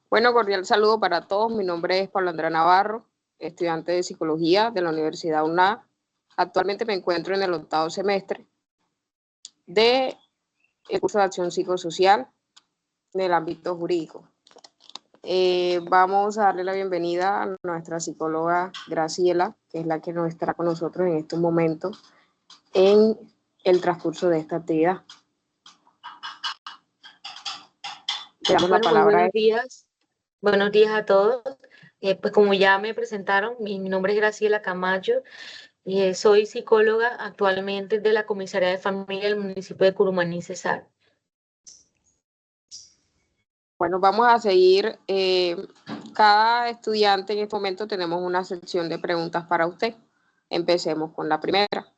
Bueno, cordial saludo para todos. Mi nombre es Pablo Andrea Navarro, estudiante de Psicología de la Universidad UNA. Actualmente me encuentro en el 8º semestre del curso de Acción Psicosocial del ámbito jurídico. Vamos a darle la bienvenida a nuestra psicóloga Graciela, que es la que nos estará con nosotros en estos momentos en el transcurso de esta actividad. Le damos la palabra. Buenos días. Buenos días a todos. Pues como ya me presentaron, mi nombre es Graciela Camacho. Soy psicóloga actualmente de la Comisaría de Familia del municipio de Curumaní, Cesar. Bueno, vamos a seguir. Cada estudiante en este momento tenemos una sección de preguntas para usted. Empecemos con la primera.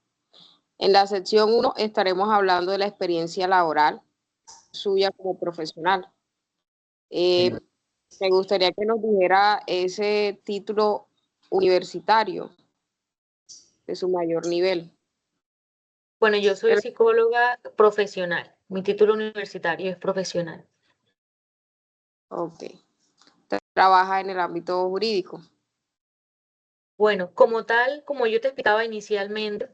En la sección 1 estaremos hablando de la experiencia laboral suya como profesional. Me gustaría que nos dijera ese título universitario de su mayor nivel. Bueno, yo soy psicóloga profesional. Mi título universitario es profesional. Ok. ¿Trabaja en el ámbito jurídico? Bueno, como tal, como yo te explicaba inicialmente,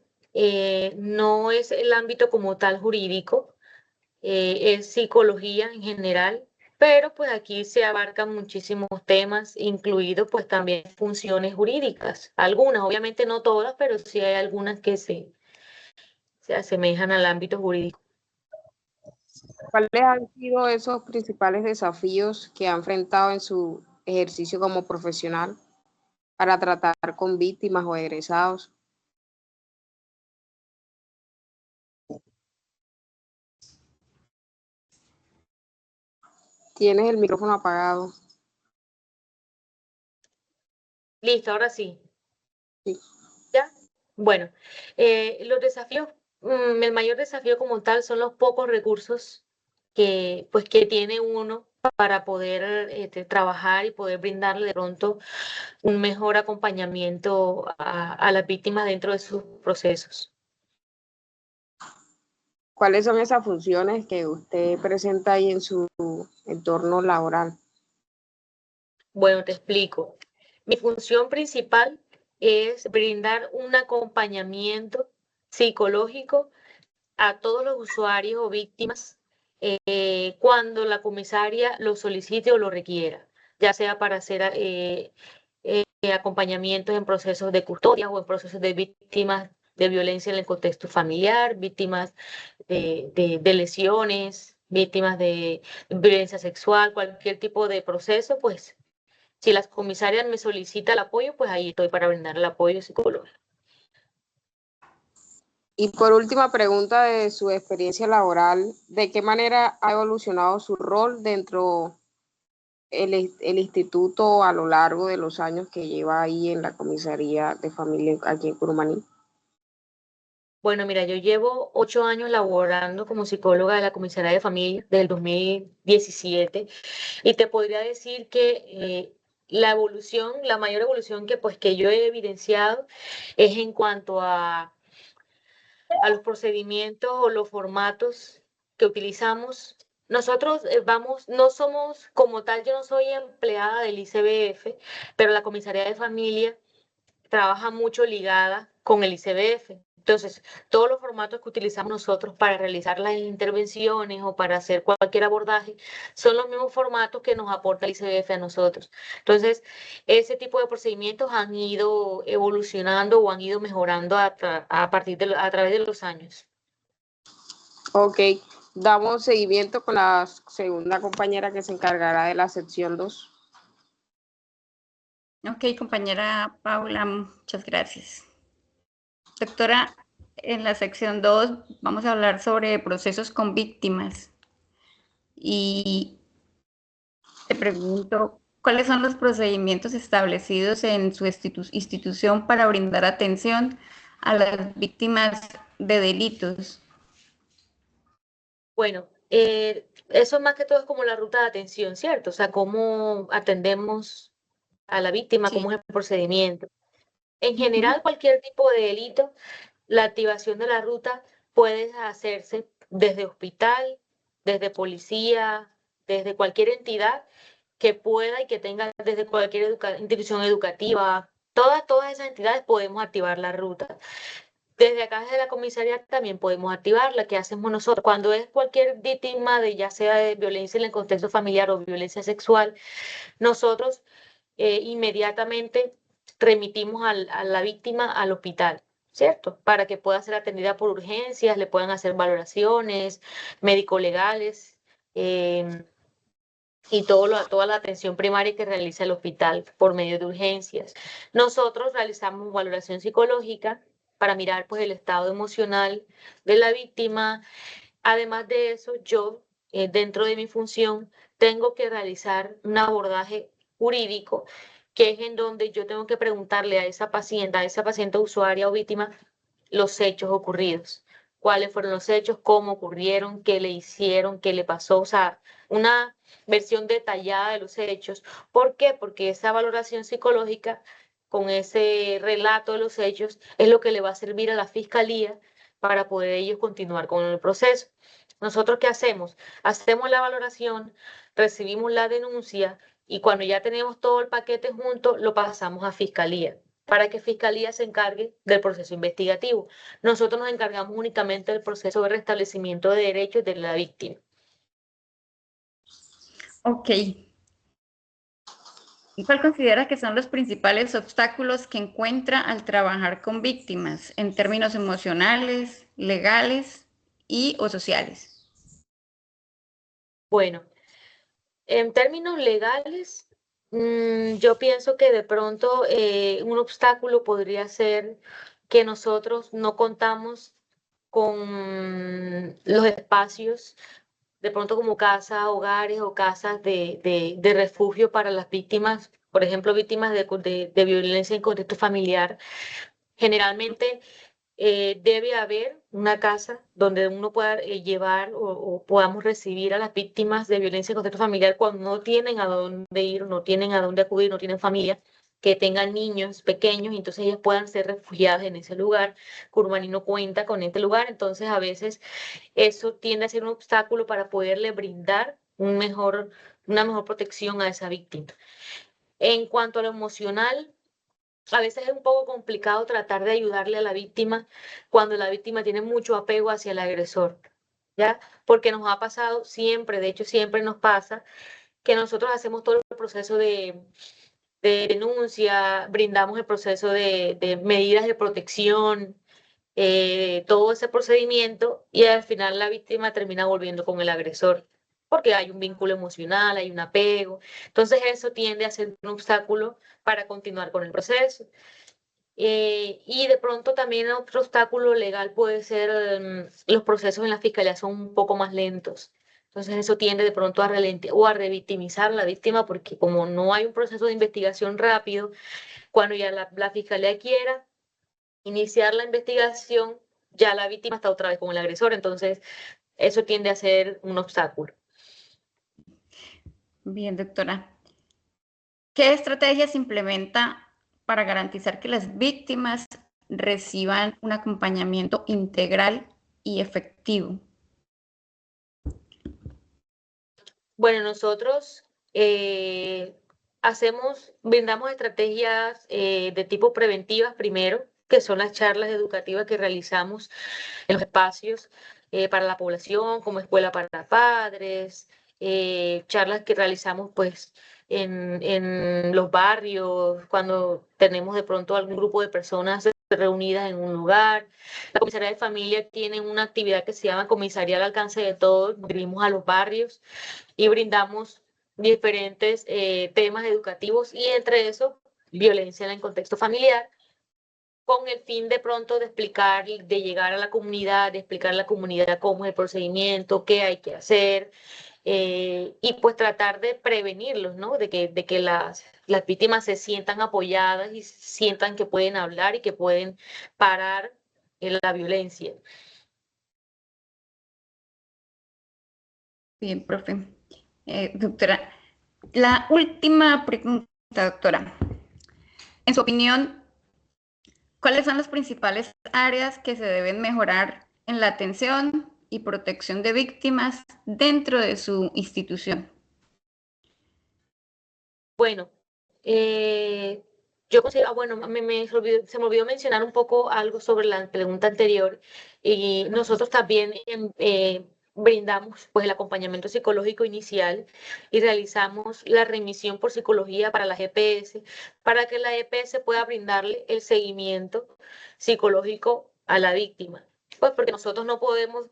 no es el ámbito como tal jurídico, es psicología en general, pero pues aquí se abarcan muchísimos temas, incluidos pues también funciones jurídicas. Algunas, obviamente no todas, pero sí hay algunas que se asemejan al ámbito jurídico. ¿Cuáles han sido esos principales desafíos que ha enfrentado en su ejercicio como profesional para tratar con víctimas o egresados? Tienes el micrófono apagado. Listo, ahora sí. Sí. ¿Ya? Bueno, los desafíos, el mayor desafío como tal son los pocos recursos que tiene uno para poder trabajar y poder brindarle de pronto un mejor acompañamiento a las víctimas dentro de sus procesos. ¿Cuáles son esas funciones que usted presenta ahí en su entorno laboral? Bueno, te explico. Mi función principal es brindar un acompañamiento psicológico a todos los usuarios o víctimas cuando la comisaria lo solicite o lo requiera, ya sea para hacer acompañamientos en procesos de custodia o en procesos de víctimas de violencia en el contexto familiar, víctimas de lesiones, víctimas de violencia sexual, cualquier tipo de proceso, pues si las comisarias me solicitan el apoyo, pues ahí estoy para brindar el apoyo psicológico. Y por última pregunta de su experiencia laboral, ¿de qué manera ha evolucionado su rol dentro el instituto a lo largo de los años que lleva ahí en la comisaría de familia aquí en Curumaní? Bueno, mira, yo llevo 8 años laborando como psicóloga de la Comisaría de Familia desde el 2017 y te podría decir que la evolución, la mayor evolución que yo he evidenciado es en cuanto a los procedimientos o los formatos que utilizamos. Nosotros no somos como tal, yo no soy empleada del ICBF, pero la Comisaría de Familia trabaja mucho ligada con el ICBF. Entonces, todos los formatos que utilizamos nosotros para realizar las intervenciones o para hacer cualquier abordaje son los mismos formatos que nos aporta el ICBF a nosotros. Entonces, ese tipo de procedimientos han ido evolucionando o han ido mejorando a través de los años. Ok, damos seguimiento con la segunda compañera que se encargará de la sección 2. Ok, compañera Paula, muchas gracias. Doctora, en la sección 2 vamos a hablar sobre procesos con víctimas. Y te pregunto, ¿cuáles son los procedimientos establecidos en su institución para brindar atención a las víctimas de delitos? Bueno, eso más que todo es como la ruta de atención, ¿cierto? O sea, cómo atendemos a la víctima, Sí. cómo es el procedimiento. En general, cualquier tipo de delito, la activación de la ruta puede hacerse desde hospital, desde policía, desde cualquier entidad que pueda y que tenga desde cualquier institución educativa, todas esas entidades podemos activar la ruta. Desde acá, desde la comisaría, también podemos activarla. ¿Qué hacemos nosotros? Cuando es cualquier víctima de ya sea de violencia en el contexto familiar o violencia sexual, nosotros inmediatamente remitimos a la víctima al hospital, ¿cierto? Para que pueda ser atendida por urgencias, le puedan hacer valoraciones médico-legales y toda la atención primaria que realiza el hospital por medio de urgencias. Nosotros realizamos valoración psicológica para mirar pues el estado emocional de la víctima. Además de eso, yo dentro de mi función tengo que realizar un abordaje jurídico, que es en donde yo tengo que preguntarle a esa paciente usuaria o víctima, los hechos ocurridos. ¿Cuáles fueron los hechos? ¿Cómo ocurrieron? ¿Qué le hicieron? ¿Qué le pasó? O sea, una versión detallada de los hechos. ¿Por qué? Porque esa valoración psicológica con ese relato de los hechos es lo que le va a servir a la fiscalía para poder ellos continuar con el proceso. ¿Nosotros qué hacemos? Hacemos la valoración, recibimos la denuncia y cuando ya tenemos todo el paquete junto, lo pasamos a fiscalía para que fiscalía se encargue del proceso investigativo. Nosotros nos encargamos únicamente del proceso de restablecimiento de derechos de la víctima. Ok. ¿Y cuál considera que son los principales obstáculos que encuentra al trabajar con víctimas en términos emocionales, legales y o sociales? Bueno, en términos legales, yo pienso que de pronto un obstáculo podría ser que nosotros no contamos con los espacios, de pronto como casas, hogares o casas de refugio para las víctimas, por ejemplo, víctimas de violencia en contexto familiar. Generalmente debe haber una casa donde uno pueda llevar o podamos recibir a las víctimas de violencia en contexto familiar cuando no tienen a dónde ir, no tienen a dónde acudir, no tienen familia, que tengan niños pequeños, y entonces ellas puedan ser refugiadas en ese lugar. Curumani no cuenta con este lugar, entonces a veces eso tiende a ser un obstáculo para poderle brindar una mejor protección a esa víctima. En cuanto a lo emocional, a veces es un poco complicado tratar de ayudarle a la víctima cuando la víctima tiene mucho apego hacia el agresor, ¿ya? Porque nos ha pasado siempre, de hecho siempre nos pasa, que nosotros hacemos todo el proceso de denuncia, brindamos el proceso de medidas de protección, todo ese procedimiento y al final la víctima termina volviendo con el agresor porque hay un vínculo emocional, hay un apego. Entonces eso tiende a ser un obstáculo para continuar con el proceso. Y de pronto también otro obstáculo legal puede ser los procesos en la fiscalía son un poco más lentos. Entonces eso tiende de pronto a ralentar o a revictimizar a la víctima porque como no hay un proceso de investigación rápido, cuando ya la fiscalía quiera iniciar la investigación, ya la víctima está otra vez con el agresor, entonces eso tiende a ser un obstáculo. Bien, doctora. ¿Qué estrategias implementa para garantizar que las víctimas reciban un acompañamiento integral y efectivo? Bueno, nosotros brindamos estrategias de tipo preventivas primero, que son las charlas educativas que realizamos en los espacios para la población, como escuela para padres, charlas que realizamos pues en los barrios, cuando tenemos de pronto algún grupo de personas reunidas en un lugar. La comisaría de familia tiene una actividad que se llama Comisaría al Alcance de Todos, dirigimos a los barrios y brindamos diferentes temas educativos y entre eso violencia en el contexto familiar con el fin de pronto de explicar, de llegar a la comunidad, de explicar a la comunidad cómo es el procedimiento, qué hay que hacer, y pues tratar de prevenirlos, ¿no? De que las víctimas se sientan apoyadas y sientan que pueden hablar y que pueden parar la violencia. Bien, profe. Doctora, la última pregunta, doctora. En su opinión, ¿cuáles son las principales áreas que se deben mejorar en la atención y protección de víctimas dentro de su institución? Bueno, yo considero, bueno, se me olvidó mencionar un poco algo sobre la pregunta anterior, y nosotros también brindamos pues el acompañamiento psicológico inicial y realizamos la remisión por psicología para las EPS, para que la EPS pueda brindarle el seguimiento psicológico a la víctima. Pues porque nosotros no podemos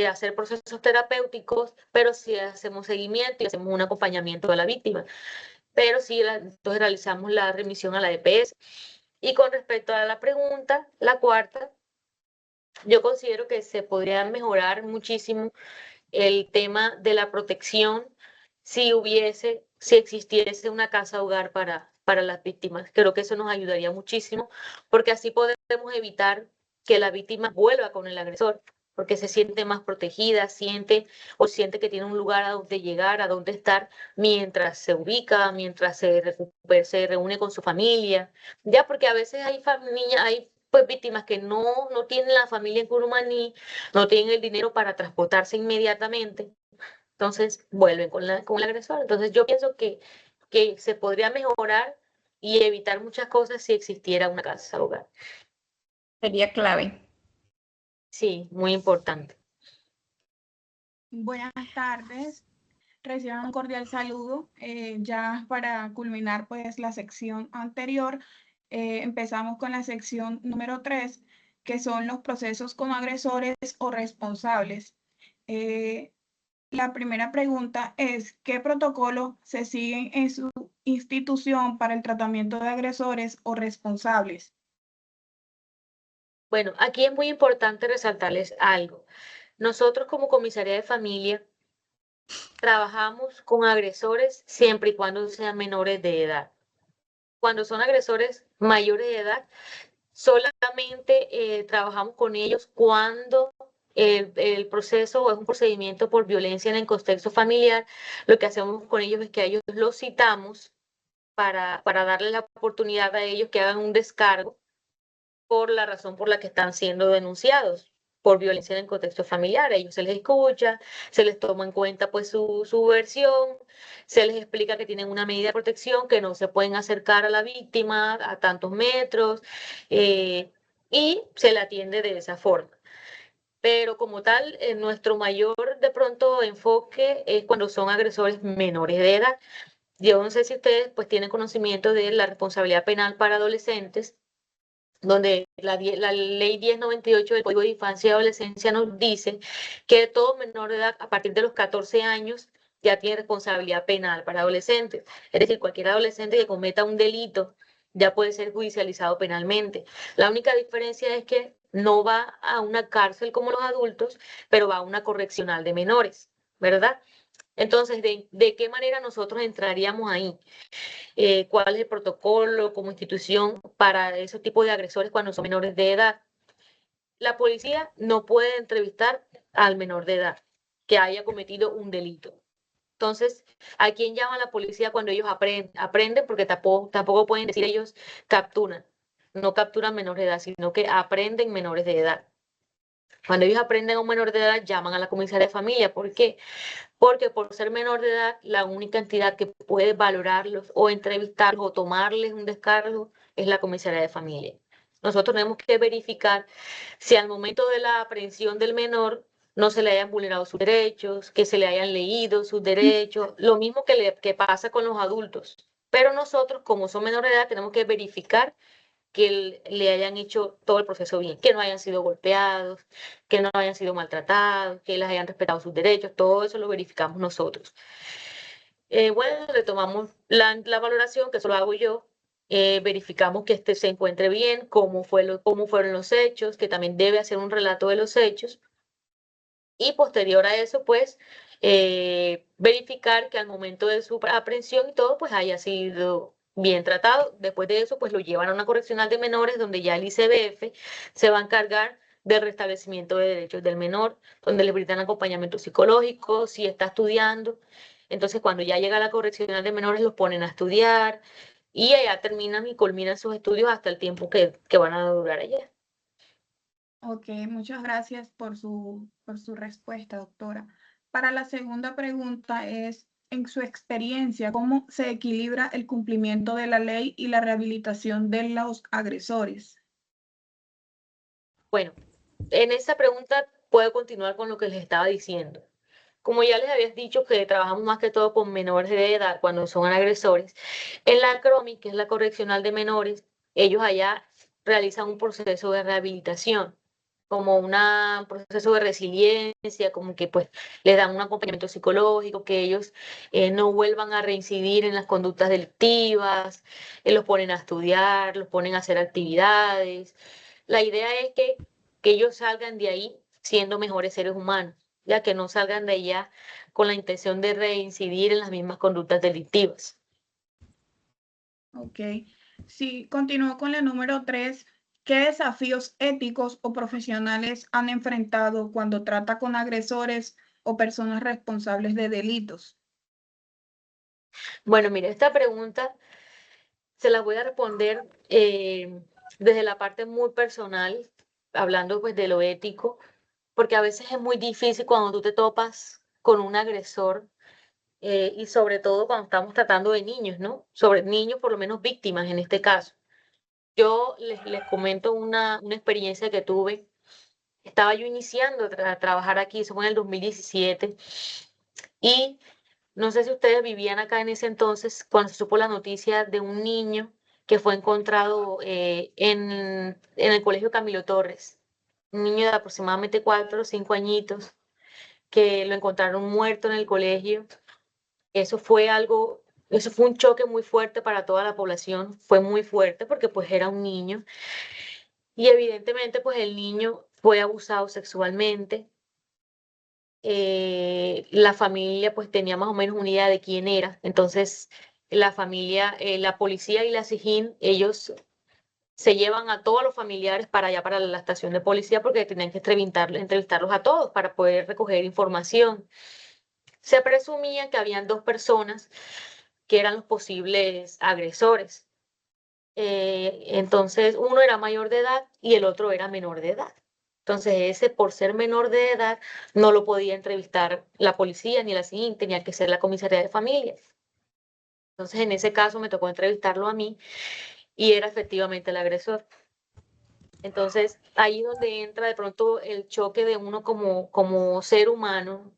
hacer procesos terapéuticos, pero sí hacemos seguimiento y hacemos un acompañamiento a la víctima. Pero sí, entonces realizamos la remisión a la EPS. Y con respecto a la pregunta, la cuarta, yo considero que se podría mejorar muchísimo el tema de la protección si existiese una casa hogar para las víctimas. Creo que eso nos ayudaría muchísimo, porque así podemos evitar que la víctima vuelva con el agresor, porque se siente más protegida, siente que tiene un lugar a donde llegar, a donde estar, mientras se ubica, mientras se reúne con su familia. Ya, porque a veces hay pues víctimas que no tienen la familia en Curumaní, no tienen el dinero para transportarse inmediatamente, entonces vuelven con el agresor. Entonces yo pienso que se podría mejorar y evitar muchas cosas si existiera una casa hogar. Sería clave. Sí, muy importante. Buenas tardes, reciban un cordial saludo. Ya para culminar pues la sección anterior, empezamos con la sección número 3, que son los procesos con agresores o responsables. La primera pregunta es, ¿qué protocolo se siguen en su institución para el tratamiento de agresores o responsables? Bueno, aquí es muy importante resaltarles algo. Nosotros como comisaría de familia trabajamos con agresores siempre y cuando sean menores de edad. Cuando son agresores mayores de edad, solamente trabajamos con ellos cuando el proceso es un procedimiento por violencia en el contexto familiar. Lo que hacemos con ellos es que a ellos los citamos para darles la oportunidad a ellos que hagan un descargo por la razón por la que están siendo denunciados por violencia en el contexto familiar. A ellos se les escucha, se les toma en cuenta pues su versión, se les explica que tienen una medida de protección, que no se pueden acercar a la víctima a tantos metros, y se le atiende de esa forma. Pero como tal, nuestro mayor de pronto enfoque es cuando son agresores menores de edad. Yo no sé si ustedes pues tienen conocimiento de la responsabilidad penal para adolescentes, donde la ley 1098 del Código de Infancia y Adolescencia nos dice que todo menor de edad a partir de los 14 años ya tiene responsabilidad penal para adolescentes. Es decir, cualquier adolescente que cometa un delito ya puede ser judicializado penalmente. La única diferencia es que no va a una cárcel como los adultos, pero va a una correccional de menores, ¿verdad? Entonces, ¿de qué manera nosotros entraríamos ahí? ¿Cuál es el protocolo como institución para ese tipo de agresores cuando son menores de edad? La policía no puede entrevistar al menor de edad que haya cometido un delito. Entonces, ¿a quién llama la policía cuando ellos aprenden? Porque tampoco pueden decir ellos capturan. No capturan menores de edad, sino que aprenden menores de edad. Cuando ellos aprenden a un menor de edad, llaman a la comisaría de familia. ¿Por qué? Porque por ser menor de edad, la única entidad que puede valorarlos o entrevistarlos o tomarles un descargo es la comisaría de familia. Nosotros tenemos que verificar si al momento de la aprehensión del menor no se le hayan vulnerado sus derechos, que se le hayan leído sus derechos, lo mismo que pasa con los adultos. Pero nosotros, como son menores de edad, tenemos que verificar que le hayan hecho todo el proceso bien, que no hayan sido golpeados, que no hayan sido maltratados, que les hayan respetado sus derechos, todo eso lo verificamos nosotros. Bueno, retomamos la valoración, que eso lo hago yo, verificamos que se encuentre bien, cómo fueron los hechos, que también debe hacer un relato de los hechos, y posterior a eso, pues, verificar que al momento de su aprehensión y todo, pues haya sido bien tratado. Después de eso, pues lo llevan a una correccional de menores donde ya el ICBF se va a encargar del restablecimiento de derechos del menor, donde le brindan acompañamiento psicológico, si está estudiando. Entonces, cuando ya llega a la correccional de menores, los ponen a estudiar y allá terminan y culminan sus estudios hasta el tiempo que van a durar allá. Ok, muchas gracias por su respuesta, doctora. Para la segunda pregunta es, en su experiencia, cómo se equilibra el cumplimiento de la ley y la rehabilitación de los agresores? Bueno, en esta pregunta puedo continuar con lo que les estaba diciendo. Como ya les habías dicho que trabajamos más que todo con menores de edad cuando son agresores, en la CROMI, que es la Correccional de Menores, ellos allá realizan un proceso de rehabilitación, como un proceso de resiliencia, como que pues les dan un acompañamiento psicológico, que ellos no vuelvan a reincidir en las conductas delictivas, los ponen a estudiar, los ponen a hacer actividades. La idea es que ellos salgan de ahí siendo mejores seres humanos, ya que no salgan de allá con la intención de reincidir en las mismas conductas delictivas. Ok. Si continúo con la número 3, ¿qué desafíos éticos o profesionales han enfrentado cuando trata con agresores o personas responsables de delitos? Bueno, mire, esta pregunta se la voy a responder desde la parte muy personal, hablando pues de lo ético, porque a veces es muy difícil cuando tú te topas con un agresor y sobre todo cuando estamos tratando de niños, ¿no? Sobre niños, por lo menos víctimas en este caso. Yo les comento una experiencia que tuve. Estaba yo iniciando a trabajar aquí, eso fue en el 2017, y no sé si ustedes vivían acá en ese entonces, cuando se supo la noticia de un niño que fue encontrado en el colegio Camilo Torres, un niño de aproximadamente 4 o 5 añitos, que lo encontraron muerto en el colegio. Eso fue un choque muy fuerte para toda la población, fue muy fuerte porque pues era un niño y evidentemente pues el niño fue abusado sexualmente. La familia pues tenía más o menos una idea de quién era, entonces la familia, la policía y la SIJIN, ellos se llevan a todos los familiares para allá, para la estación de policía, porque tenían que entrevistarlos a todos para poder recoger información. Se presumía que habían dos personas que eran los posibles agresores. Entonces, uno era mayor de edad y el otro era menor de edad. Entonces, ese, por ser menor de edad, no lo podía entrevistar la policía ni la SIJIN, tenía que ser la comisaría de familias. Entonces, en ese caso, me tocó entrevistarlo a mí y era efectivamente el agresor. Entonces, ahí donde entra de pronto el choque de uno como ser humano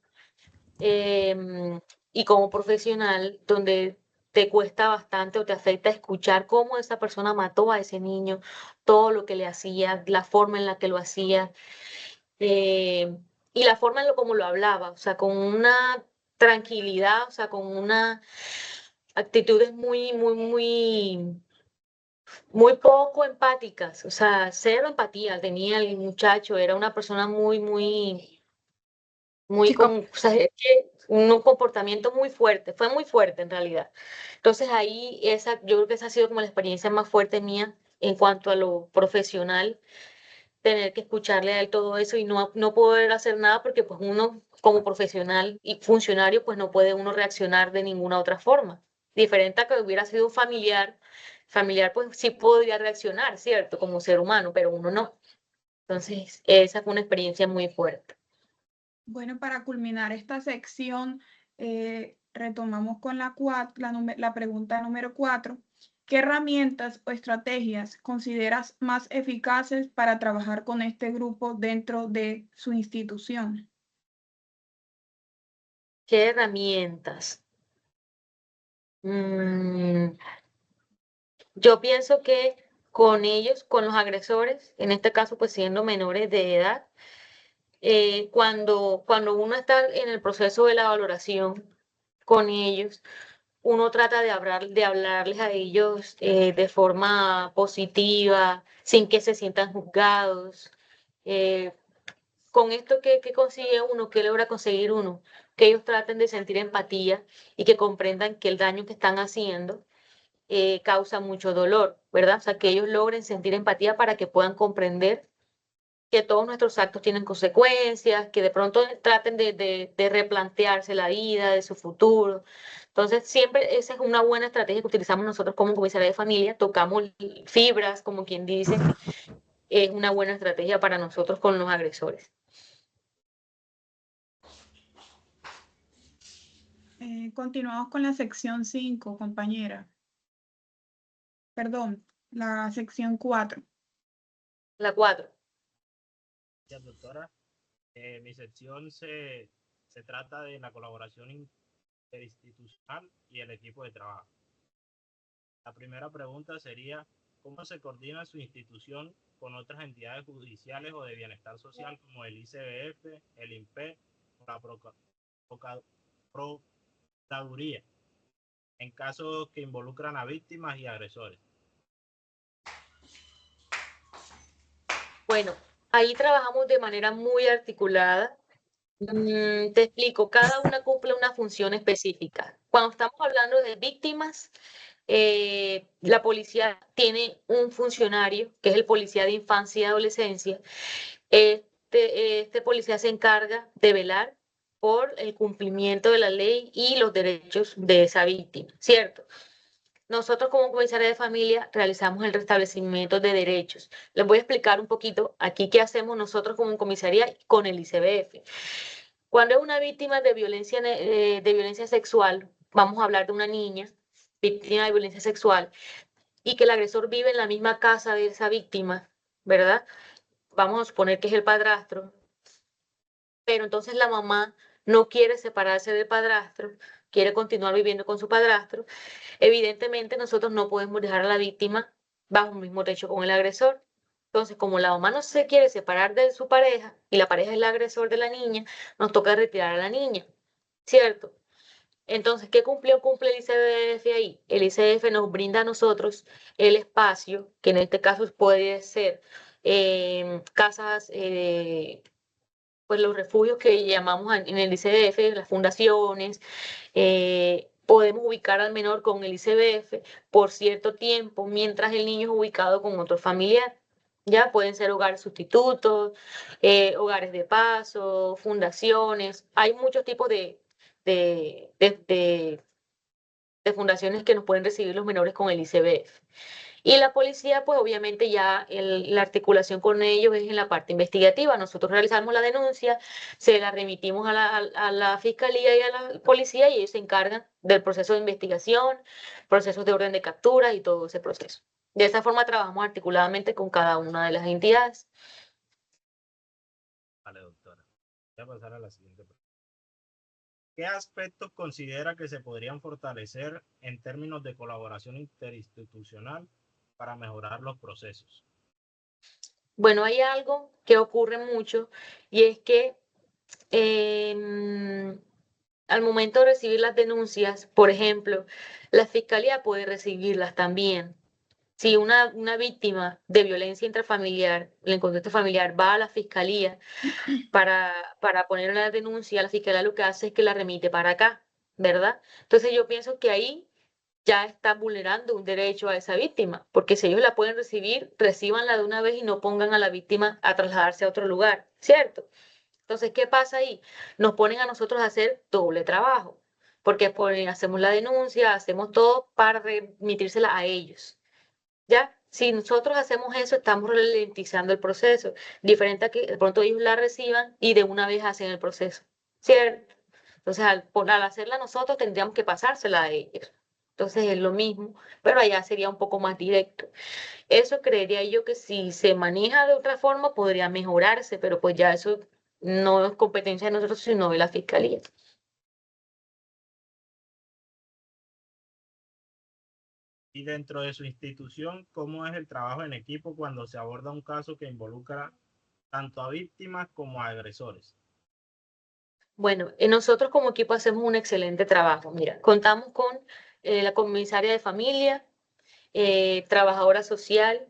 y como profesional, donde te cuesta bastante o te afecta escuchar cómo esa persona mató a ese niño, todo lo que le hacía, la forma en la que lo hacía eh, y la forma en lo como lo hablaba, o sea, con una tranquilidad, o sea, con una actitudes muy poco empáticas, o sea, cero empatía tenía el muchacho, era una persona muy Sí, con, o sea, es que un comportamiento muy fuerte, fue muy fuerte en realidad. Entonces ahí yo creo que esa ha sido como la experiencia más fuerte mía en cuanto a lo profesional, tener que escucharle a él todo eso y no poder hacer nada porque pues uno como profesional y funcionario pues no puede uno reaccionar de ninguna otra forma. Diferente a que hubiera sido un familiar pues sí podría reaccionar, ¿cierto? Como ser humano, pero uno no. Entonces esa fue una experiencia muy fuerte. Bueno, para culminar esta sección, retomamos con la pregunta número 4. ¿Qué herramientas o estrategias consideras más eficaces para trabajar con este grupo dentro de su institución? ¿Qué herramientas? Mm, yo pienso que con ellos, con los agresores, en este caso pues siendo menores de edad, cuando uno está en el proceso de la valoración con ellos, uno trata de hablarles a ellos de forma positiva, sin que se sientan juzgados. Eh, con esto, ¿qué consigue uno? ¿Qué logra conseguir uno? Que ellos traten de sentir empatía y que comprendan que el daño que están haciendo causa mucho dolor, ¿verdad? O sea, que ellos logren sentir empatía para que puedan comprender que todos nuestros actos tienen consecuencias, que de pronto traten de replantearse la vida, de su futuro. Entonces, siempre esa es una buena estrategia que utilizamos nosotros como comisaría de familia, tocamos fibras, como quien dice, es una buena estrategia para nosotros con los agresores. Continuamos con la sección 5, compañera. Perdón, la sección 4. La 4. Gracias, doctora. Mi sección se trata de la colaboración interinstitucional y el equipo de trabajo. La primera pregunta sería, ¿cómo se coordina su institución con otras entidades judiciales o de bienestar social como el ICBF, el INPE o la Procuraduría en casos que involucran a víctimas y agresores? Bueno, ahí trabajamos de manera muy articulada. Te explico, cada una cumple una función específica. Cuando estamos hablando de víctimas, la policía tiene un funcionario, que es el policía de infancia y adolescencia. Este policía se encarga de velar por el cumplimiento de la ley y los derechos de esa víctima, ¿cierto? Nosotros como comisaría de familia realizamos el restablecimiento de derechos. Les voy a explicar un poquito aquí qué hacemos nosotros como comisaría con el ICBF. Cuando es una víctima de violencia sexual, vamos a hablar de una niña víctima de violencia sexual y que el agresor vive en la misma casa de esa víctima, ¿verdad? Vamos a suponer que es el padrastro, pero entonces la mamá no quiere separarse del padrastro, quiere continuar viviendo con su padrastro. Evidentemente nosotros no podemos dejar a la víctima bajo un mismo techo con el agresor. Entonces, como la mamá no se quiere separar de su pareja y la pareja es el agresor de la niña, nos toca retirar a la niña, ¿cierto? Entonces, ¿qué cumple el ICBF ahí? El ICBF nos brinda a nosotros el espacio, que en este caso puede ser casas, pues los refugios que llamamos en el ICBF, las fundaciones. Podemos ubicar al menor con el ICBF por cierto tiempo, mientras el niño es ubicado con otro familiar. Ya pueden ser hogares sustitutos, hogares de paso, fundaciones. Hay muchos tipos de, de, de fundaciones que nos pueden recibir los menores con el ICBF. Y la policía, pues obviamente ya la articulación con ellos es en la parte investigativa. Nosotros realizamos la denuncia, se la remitimos a la fiscalía y a la policía y ellos se encargan del proceso de investigación, procesos de orden de captura y todo ese proceso. De esa forma trabajamos articuladamente con cada una de las entidades. Vale, doctora. Voy a pasar a la siguiente pregunta. ¿Qué aspectos considera que se podrían fortalecer en términos de colaboración interinstitucional para mejorar los procesos? Bueno, hay algo que ocurre mucho y es que al momento de recibir las denuncias, por ejemplo, la fiscalía puede recibirlas también. Si una víctima de violencia intrafamiliar, en el contexto familiar, va a la fiscalía para poner la denuncia, la fiscalía lo que hace es que la remite para acá, ¿verdad? Entonces yo pienso que ahí ya está vulnerando un derecho a esa víctima, porque si ellos la pueden recibir, recíbanla de una vez y no pongan a la víctima a trasladarse a otro lugar, ¿cierto? Entonces, ¿qué pasa ahí? Nos ponen a nosotros a hacer doble trabajo, porque hacemos la denuncia, hacemos todo para remitírsela a ellos, ¿ya? Si nosotros hacemos eso, estamos ralentizando el proceso, diferente a que de pronto ellos la reciban y de una vez hacen el proceso, ¿cierto? Entonces, al hacerla nosotros, tendríamos que pasársela a ellos. Entonces, es lo mismo, pero allá sería un poco más directo. Eso creería yo que si se maneja de otra forma, podría mejorarse, pero pues ya eso no es competencia de nosotros, sino de la fiscalía. Y dentro de su institución, ¿cómo es el trabajo en equipo cuando se aborda un caso que involucra tanto a víctimas como a agresores? Bueno, nosotros como equipo hacemos un excelente trabajo. Mira, contamos con la comisaria de familia, trabajadora social,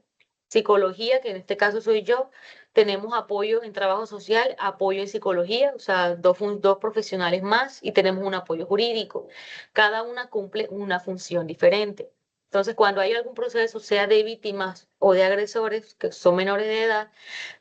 psicología, que en este caso soy yo. Tenemos apoyo en trabajo social, apoyo en psicología, o sea, dos profesionales más y tenemos un apoyo jurídico. Cada una cumple una función diferente. Entonces, cuando hay algún proceso, sea de víctimas o de agresores que son menores de edad,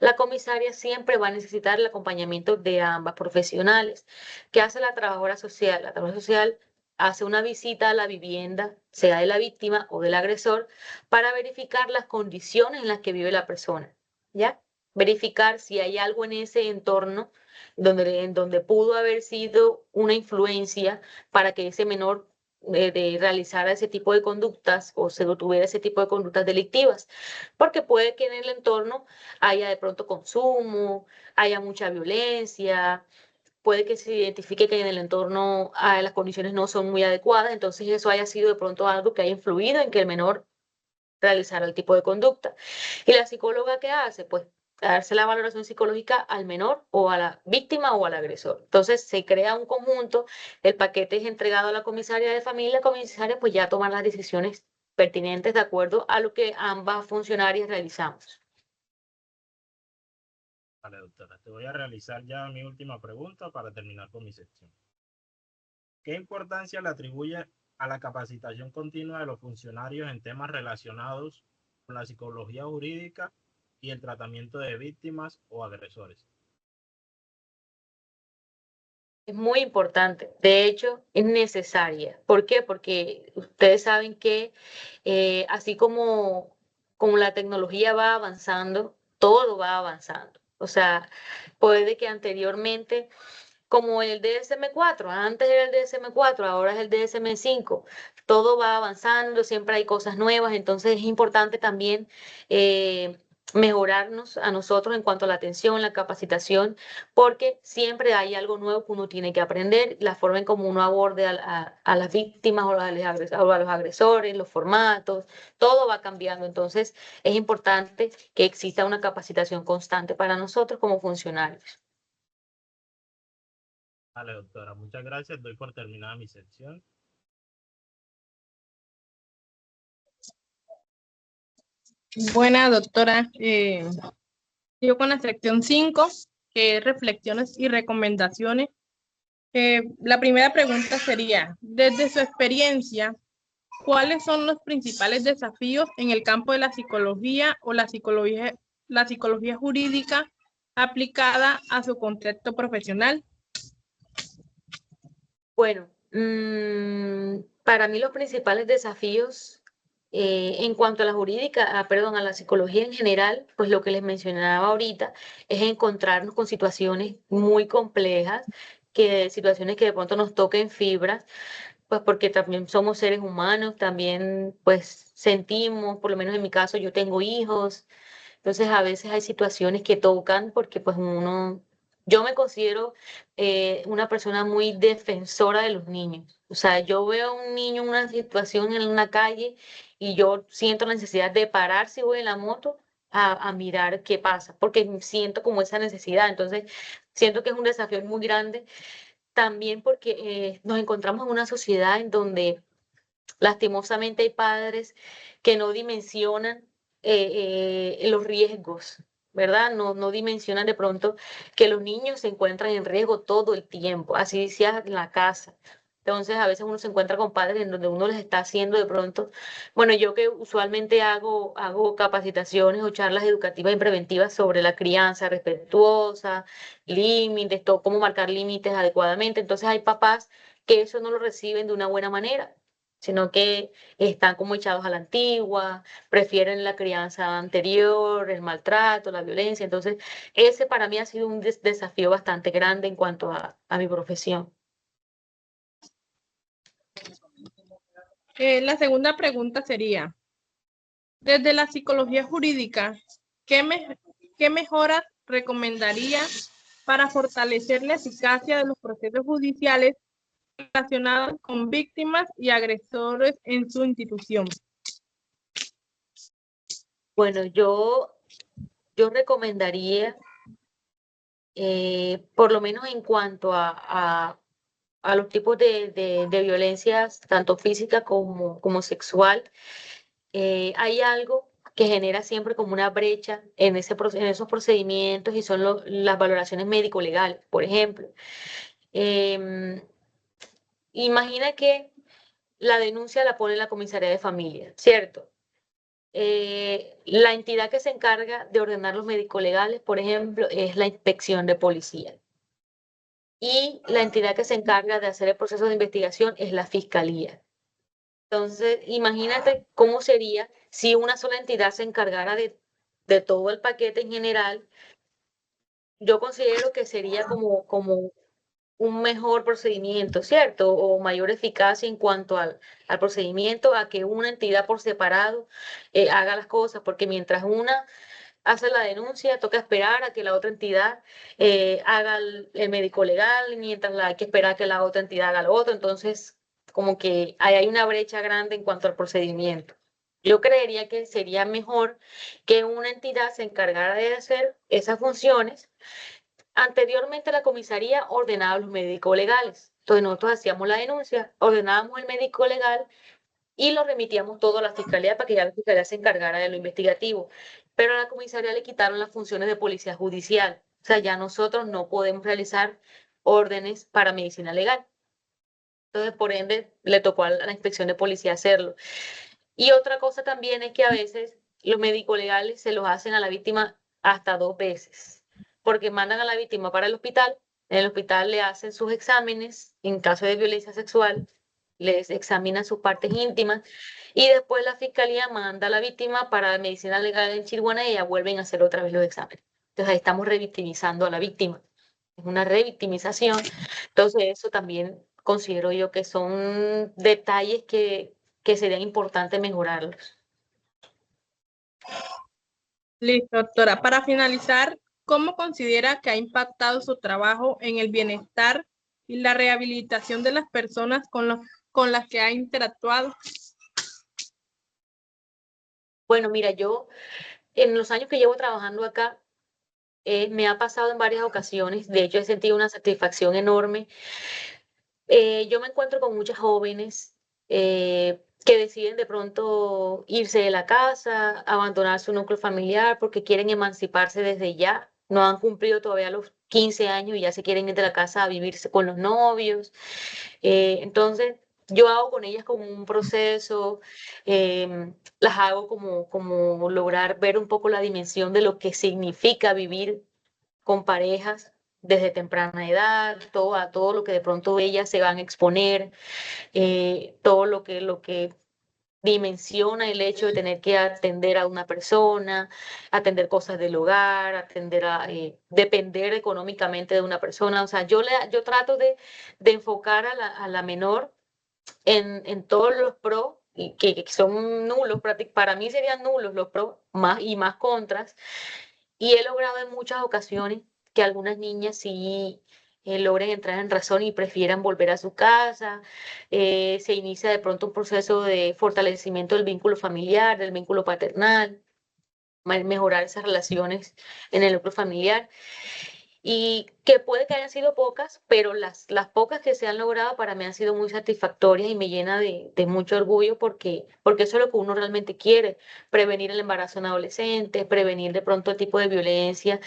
la comisaria siempre va a necesitar el acompañamiento de ambas profesionales. ¿Qué hace la trabajadora social? La trabajadora social hace una visita a la vivienda, sea de la víctima o del agresor, para verificar las condiciones en las que vive la persona, ¿ya? verificar si hay algo en ese entorno en donde pudo haber sido una influencia para que ese menor realizara ese tipo de conductas o se tuviera ese tipo de conductas delictivas, porque puede que en el entorno haya de pronto consumo, haya mucha violencia, puede que se identifique que en el entorno las condiciones no son muy adecuadas, entonces eso haya sido de pronto algo que haya influido en que el menor realizara el tipo de conducta. ¿Y la psicóloga qué hace? Pues darse la valoración psicológica al menor o a la víctima o al agresor. Entonces se crea un conjunto, el paquete es entregado a la comisaria de familia, la comisaria pues ya toma las decisiones pertinentes de acuerdo a lo que ambas funcionarias realizamos. Vale, doctora. Te voy a realizar ya mi última pregunta para terminar con mi sección. ¿Qué importancia le atribuye a la capacitación continua de los funcionarios en temas relacionados con la psicología jurídica y el tratamiento de víctimas o agresores? Es muy importante, de hecho es necesaria. ¿Por qué? Porque ustedes saben que así como la tecnología va avanzando, todo va avanzando. O sea, puede que anteriormente, como el DSM-4, antes era el DSM-4, ahora es el DSM-5, todo va avanzando, siempre hay cosas nuevas, entonces es importante también mejorarnos a nosotros en cuanto a la atención, la capacitación, porque siempre hay algo nuevo que uno tiene que aprender, la forma en cómo uno aborde a las víctimas o a los agresores, los formatos, todo va cambiando. Entonces es importante que exista una capacitación constante para nosotros como funcionarios. Vale, doctora, muchas gracias. Doy por terminada mi sección. Buena, doctora. Yo con la sección 5, que es reflexiones y recomendaciones. La primera pregunta sería, desde su experiencia, ¿cuáles son los principales desafíos en el campo de la psicología o la psicología jurídica aplicada a su contexto profesional? Bueno, para mí los principales desafíos en cuanto a la jurídica, perdón, a la psicología en general, pues lo que les mencionaba ahorita es encontrarnos con situaciones muy complejas, situaciones que de pronto nos toquen fibras, pues porque también somos seres humanos, también pues sentimos, por lo menos en mi caso yo tengo hijos, entonces a veces hay situaciones que tocan porque pues yo me considero una persona muy defensora de los niños. O sea, yo veo a un niño en una situación en una calle y yo siento la necesidad de parar si voy en la moto a mirar qué pasa, porque siento como esa necesidad. Entonces, siento que es un desafío muy grande también porque nos encontramos en una sociedad en donde lastimosamente hay padres que no dimensionan los riesgos, ¿verdad? No dimensionan de pronto que los niños se encuentran en riesgo todo el tiempo, así sea en la casa. Entonces, a veces uno se encuentra con padres en donde uno les está haciendo de pronto, bueno, yo que usualmente hago capacitaciones o charlas educativas y preventivas sobre la crianza respetuosa, límites, todo, cómo marcar límites adecuadamente. Entonces, hay papás que eso no lo reciben de una buena manera, sino que están como echados a la antigua, prefieren la crianza anterior, el maltrato, la violencia. Entonces, ese para mí ha sido un desafío bastante grande en cuanto a mi profesión. La segunda pregunta sería, desde la psicología jurídica, ¿qué mejoras recomendaría para fortalecer la eficacia de los procesos judiciales relacionados con víctimas y agresores en su institución? Bueno, yo recomendaría, por lo menos en cuanto a los tipos de violencias, tanto física como sexual, hay algo que genera siempre como una brecha en esos procedimientos y son las valoraciones médico-legales, por ejemplo. Imagina que la denuncia la pone la comisaría de familia, ¿cierto? La entidad que se encarga de ordenar los médico-legales, por ejemplo, es la inspección de policía. Y la entidad que se encarga de hacer el proceso de investigación es la fiscalía. Entonces, imagínate cómo sería si una sola entidad se encargara de de todo el paquete en general, yo considero que sería como un mejor procedimiento, ¿cierto? O mayor eficacia en cuanto al procedimiento, a que una entidad por separado haga las cosas, porque mientras una hace la denuncia, toca esperar a que la otra entidad haga el médico legal, mientras hay que esperar a que la otra entidad haga lo otro, entonces como que hay una brecha grande en cuanto al procedimiento. Yo creería que sería mejor que una entidad se encargara de hacer esas funciones. Anteriormente la comisaría ordenaba los médicos legales. Entonces nosotros hacíamos la denuncia, ordenábamos el médico legal y lo remitíamos todo a la fiscalía para que ya la fiscalía se encargara de lo investigativo. Pero a la comisaría le quitaron las funciones de policía judicial. O sea, ya nosotros no podemos realizar órdenes para medicina legal. Entonces, por ende, le tocó a la inspección de policía hacerlo. Y otra cosa también es que a veces los médicos legales se los hacen a la víctima hasta 2 veces, porque mandan a la víctima para el hospital, en el hospital le hacen sus exámenes, en caso de violencia sexual, les examinan sus partes íntimas, y después la fiscalía manda a la víctima para medicina legal en Chiriguaná y ya vuelven a hacer otra vez los exámenes. Entonces ahí estamos revictimizando a la víctima. Es una revictimización. Entonces eso también considero yo que son detalles que serían importantes mejorarlos. Listo, doctora. Para finalizar, ¿cómo considera que ha impactado su trabajo en el bienestar y la rehabilitación de las personas con las que ha interactuado? Bueno, mira, yo en los años que llevo trabajando acá, me ha pasado en varias ocasiones, de hecho he sentido una satisfacción enorme. Yo me encuentro con muchas jóvenes que deciden de pronto irse de la casa, abandonar su núcleo familiar porque quieren emanciparse desde ya. No han cumplido todavía los 15 años y ya se quieren ir de la casa a vivirse con los novios. Entonces, yo hago con ellas como un proceso, las hago como lograr ver un poco la dimensión de lo que significa vivir con parejas desde temprana edad, todo lo que de pronto ellas se van a exponer, todo lo que dimensiona el hecho de tener que atender a una persona, atender cosas del hogar, atender a depender económicamente de una persona. O sea, yo trato de enfocar a la menor en todos los pros, y que son nulos, para mí serían nulos los pros más y más contras, y he logrado en muchas ocasiones que algunas niñas sí logren entrar en razón y prefieran volver a su casa. Se inicia de pronto un proceso de fortalecimiento del vínculo familiar, del vínculo paternal, mejorar esas relaciones en el núcleo familiar. Y que puede que hayan sido pocas, pero las pocas que se han logrado para mí han sido muy satisfactorias y me llena de mucho orgullo porque eso es lo que uno realmente quiere: prevenir el embarazo en adolescentes, prevenir de pronto el tipo de violencia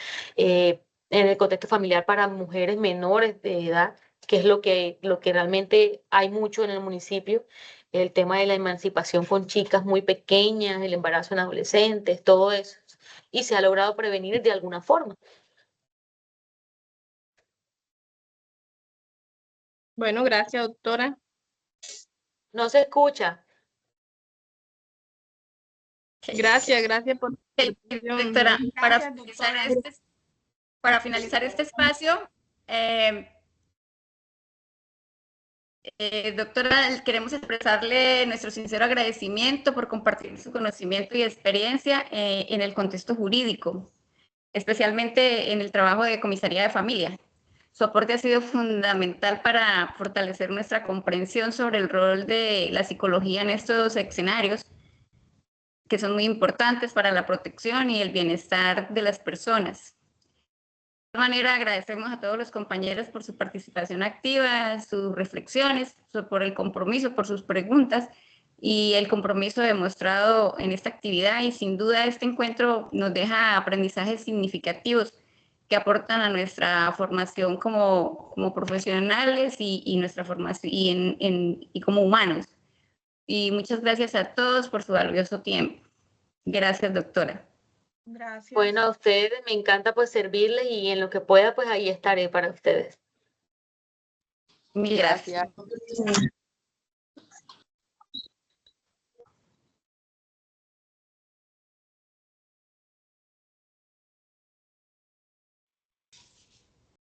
en el contexto familiar para mujeres menores de edad, que es lo que realmente hay mucho en el municipio, el tema de la emancipación con chicas muy pequeñas, el embarazo en adolescentes, todo eso. Y se ha logrado prevenir de alguna forma. Bueno, gracias, doctora. No se escucha. Gracias por la explicación. Doctora, Gracias, doctora. para finalizar este espacio, doctora, queremos expresarle nuestro sincero agradecimiento por compartir su conocimiento y experiencia en el contexto jurídico, especialmente en el trabajo de comisaría de familia. Su aporte ha sido fundamental para fortalecer nuestra comprensión sobre el rol de la psicología en estos escenarios, que son muy importantes para la protección y el bienestar de las personas. De igual manera, agradecemos a todos los compañeros por su participación activa, sus reflexiones, por el compromiso, por sus preguntas y el compromiso demostrado en esta actividad. Y sin duda este encuentro nos deja aprendizajes significativos que aportan a nuestra formación como profesionales y nuestra formación y como humanos. Y muchas gracias a todos por su valioso tiempo. Gracias, doctora. Gracias. Bueno, a ustedes me encanta pues servirles y en lo que pueda pues ahí estaré para ustedes. Mil gracias. Gracias.